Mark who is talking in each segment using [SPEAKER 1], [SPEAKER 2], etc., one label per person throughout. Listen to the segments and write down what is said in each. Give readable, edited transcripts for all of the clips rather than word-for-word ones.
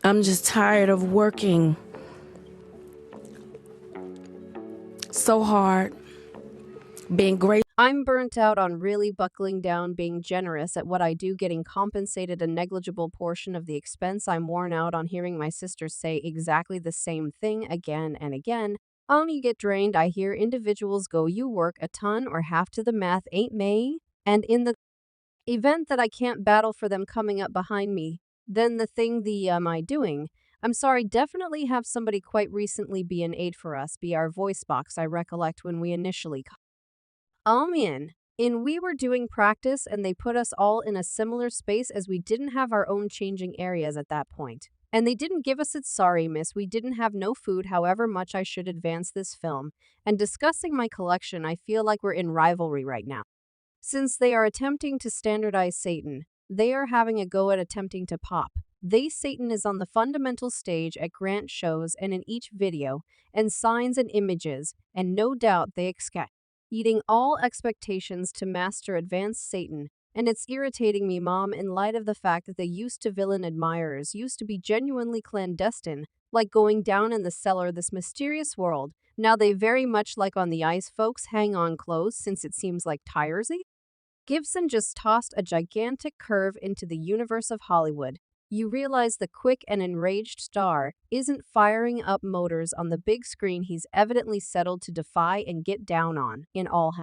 [SPEAKER 1] I'm just tired of working so hard, being great.
[SPEAKER 2] I'm burnt out on really buckling down, being generous at what I do, getting compensated a negligible portion of the expense. I'm worn out on hearing my sisters say exactly the same thing again and again. You get drained. I hear individuals go, "You work a ton or half to the math, ain't me?" And in the event that I can't battle for them coming up behind me, then the am I doing? I'm sorry, definitely have somebody quite recently be an aid for us, be our voice box. I recollect when we initially in we were doing practice and they put us all in a similar space as we didn't have our own changing areas at that point. And they didn't give us it. Sorry, miss, we didn't have no food, however much I should advance this film. And discussing my collection, I feel like we're in rivalry right now. Since they are attempting to standardize Satan, they are having a go at attempting to pop. Satan is on the fundamental stage at grant shows and in each video, and signs and images, and no doubt they expect eating all expectations to master advanced Satan. And it's irritating me, Mom, in light of the fact that they used to villain admirers used to be genuinely clandestine, like going down in the cellar, this mysterious world. Now they very much like on the ice, folks. Hang on close, since it seems like Tyrese Gibson just tossed a gigantic curve into the universe of Hollywood. You realize the quick and enraged star isn't firing up motors on the big screen. He's evidently settled to defy and get down on, in all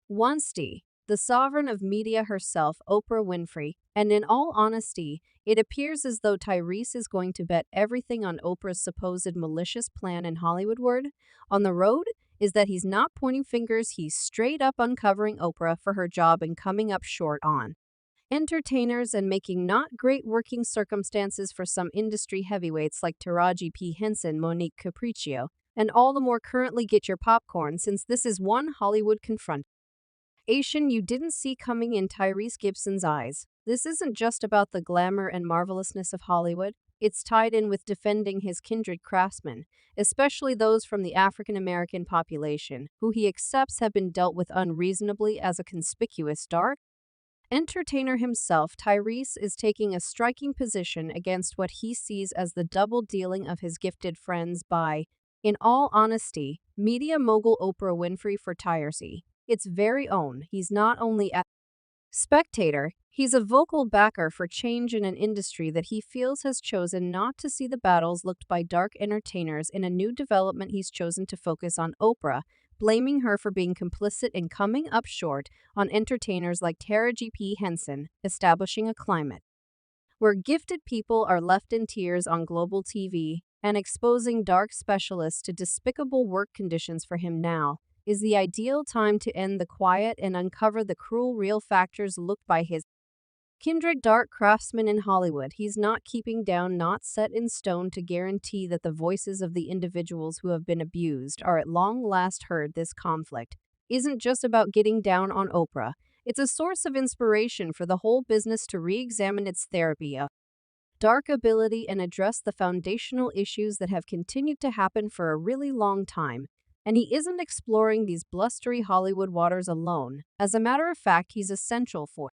[SPEAKER 2] honesty, the sovereign of media herself, Oprah Winfrey. And in all honesty, it appears as though Tyrese is going to bet everything on Oprah's supposed malicious plan in Hollywood. Word on the road is that he's not pointing fingers, he's straight up uncovering Oprah for her job and coming up short on entertainers and making not great working circumstances for some industry heavyweights like Taraji P. Henson, Monique Capriccio, and all the more. Currently, get your popcorn, since this is one Hollywood confrontation you didn't see coming in Tyrese Gibson's eyes. This isn't just about the glamour and marvelousness of Hollywood. It's tied in with defending his kindred craftsmen, especially those from the African American population, who he accepts have been dealt with unreasonably. As a conspicuous dark entertainer himself, Tyrese is taking a striking position against what he sees as the double dealing of his gifted friends by, in all honesty, media mogul Oprah Winfrey for Tyrese. Its very own. He's not only a spectator, he's a vocal backer for change in an industry that he feels has chosen not to see the battles looked by dark entertainers. In a new development, he's chosen to focus on Oprah, blaming her for being complicit in coming up short on entertainers like Taraji P. Henson, establishing a climate where gifted people are left in tears on global TV, and exposing dark specialists to despicable work conditions. For him now is the ideal time to end the quiet and uncover the cruel real factors looked by his kindred dark craftsmen in Hollywood. He's not keeping down, not set in stone, to guarantee that the voices of the individuals who have been abused are at long last heard. This conflict isn't just about getting down on Oprah. It's a source of inspiration for the whole business to re-examine its therapy of dark ability and address the foundational issues that have continued to happen for a really long time. And he isn't exploring these blustery Hollywood waters alone. As a matter of fact, he's essential for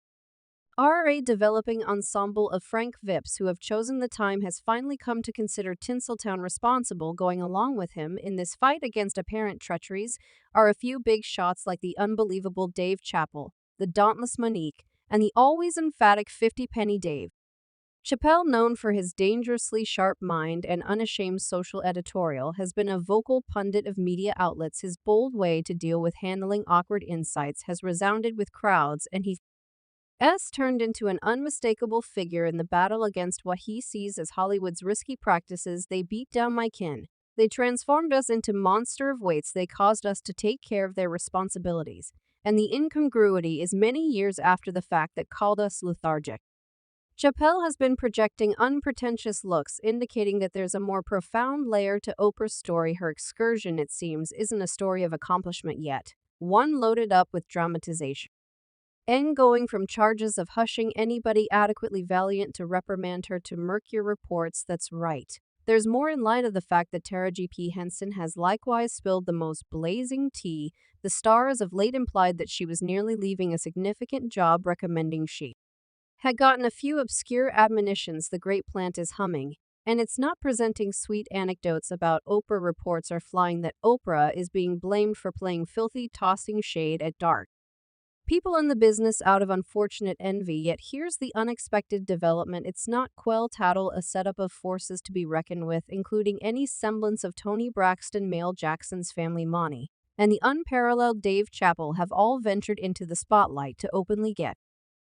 [SPEAKER 2] a developing ensemble of Frank Vips who have chosen. The time has finally come to consider Tinseltown responsible. Going along with him in this fight against apparent treacheries are a few big shots like the unbelievable Dave Chappelle, the dauntless Monique, and the always emphatic 50 Penny Dave. Chappelle, known for his dangerously sharp mind and unashamed social editorial, has been a vocal pundit of media outlets. His bold way to deal with handling awkward insights has resounded with crowds, and he's turned into an unmistakable figure in the battle against what he sees as Hollywood's risky practices. They beat down my kin. They transformed us into monster of weights. They caused us to take care of their responsibilities. And the incongruity is many years after the fact that called us lethargic. Chappelle has been projecting unpretentious looks, indicating that there's a more profound layer to Oprah's story. Her excursion, it seems, isn't a story of accomplishment yet, one loaded up with dramatization. And going from charges of hushing anybody adequately valiant to reprimand her to murkier reports. That's right. There's more, in light of the fact that Taraji P. Henson has likewise spilled the most blazing tea. The stars of late implied that she was nearly leaving a significant job, recommending she had gotten a few obscure admonitions. The great plant is humming. And it's not presenting sweet anecdotes about Oprah. Reports are flying that Oprah is being blamed for playing filthy, tossing shade at dark people in the business out of unfortunate envy. Yet here's the unexpected development. It's not quell tattle, a setup of forces to be reckoned with, including any semblance of Tony Braxton, Mel Jackson's family Monty, and the unparalleled Dave Chappelle have all ventured into the spotlight to openly get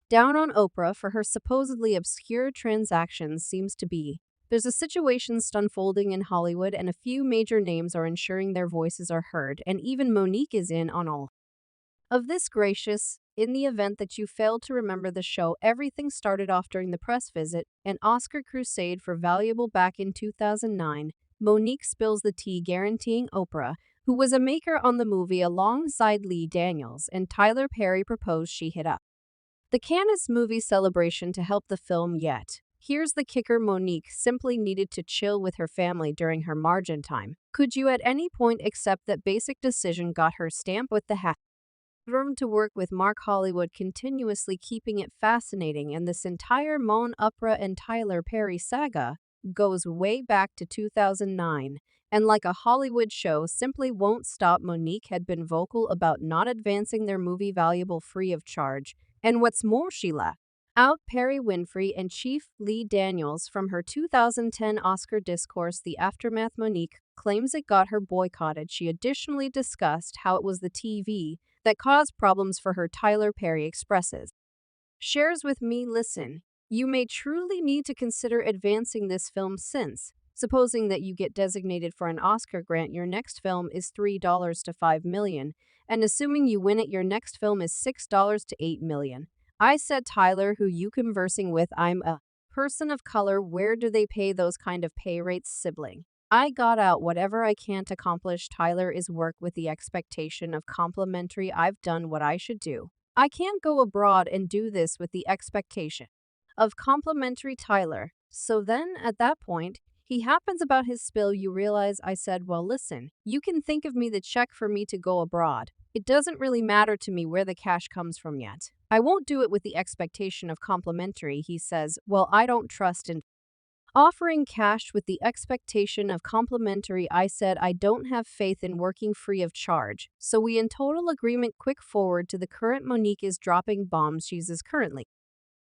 [SPEAKER 2] down on Oprah for her supposedly obscure transactions. Seems to be there's a situation unfolding in Hollywood, and a few major names are ensuring their voices are heard, and even Monique is in on all of this. Gracious, in the event that you failed to remember the show, everything started off during the press visit, an Oscar crusade for Valuable back in 2009. Monique spills the tea, guaranteeing Oprah, who was a maker on the movie alongside Lee Daniels and Tyler Perry, proposed she hit up the Cannes movie celebration to help the film. Yet here's the kicker: Monique simply needed to chill with her family during her margin time. Could you at any point accept that basic decision? Got her stamp with the hat room to work with Mark Hollywood, continuously keeping it fascinating, and this entire Mon Oprah and Tyler Perry saga goes way back to 2009. And like a Hollywood show simply won't stop, Monique had been vocal about not advancing their movie Valuable free of charge. And what's more, she left out Perry Winfrey and Chief Lee Daniels from her 2010 Oscar discourse. The aftermath: Monique claims it got her boycotted. She additionally discussed how it was the TV that caused problems for her. Tyler Perry expresses, shares with me, listen, you may truly need to consider advancing this film, since, supposing that you get designated for an Oscar grant, your next film is $3 to $5 million, and assuming you win it, your next film is $6 to $8 million. I said, Tyler, who you conversing with? I'm a person of color. Where do they pay those kind of pay rates? Sibling. I got out whatever I can't accomplish. Tyler is work with the expectation of complimentary. I've done what I should do. I can't go abroad and do this with the expectation of complimentary. Tyler. So then, at that point, he happens about his spill. You realize I said, well, listen, you can think of me the check for me to go abroad. It doesn't really matter to me where the cash comes from yet. I won't do it with the expectation of complimentary. He says, well, I don't trust in offering cash with the expectation of complimentary. I said, I don't have faith in working free of charge. So we in total agreement. Quick forward to the current: Monique is dropping bombs. She is currently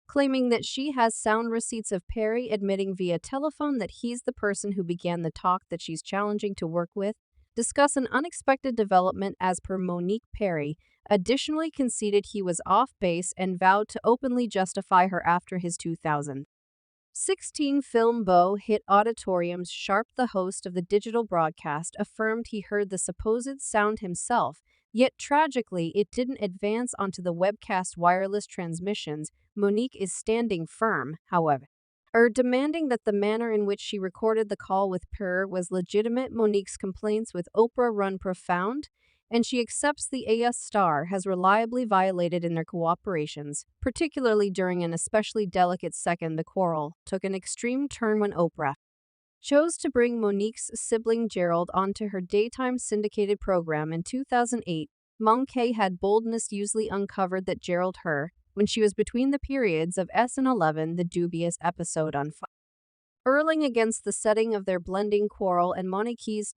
[SPEAKER 2] claiming that she has sound receipts of Perry admitting via telephone that he's the person who began the talk that she's challenging to work with. Discuss an unexpected development. As per Monique, Perry additionally conceded he was off base and vowed to openly justify her after his 2016 film Beau hit auditoriums. Sharp, the host of the digital broadcast, affirmed he heard the supposed sound himself, yet tragically it didn't advance onto the webcast wireless transmissions. Monique is standing firm, however, demanding that the manner in which she recorded the call with Perry was legitimate. Monique's complaints with Oprah run profound, and she accepts the AS star has reliably violated in their cooperations, particularly during an especially delicate second. The quarrel took an extreme turn when Oprah chose to bring Monique's sibling Gerald onto her daytime syndicated program in 2008. Monkey had boldness usually uncovered that Gerald her when she was between the periods of S and 11, the dubious episode on Erling against the setting of their blending quarrel, and Monique's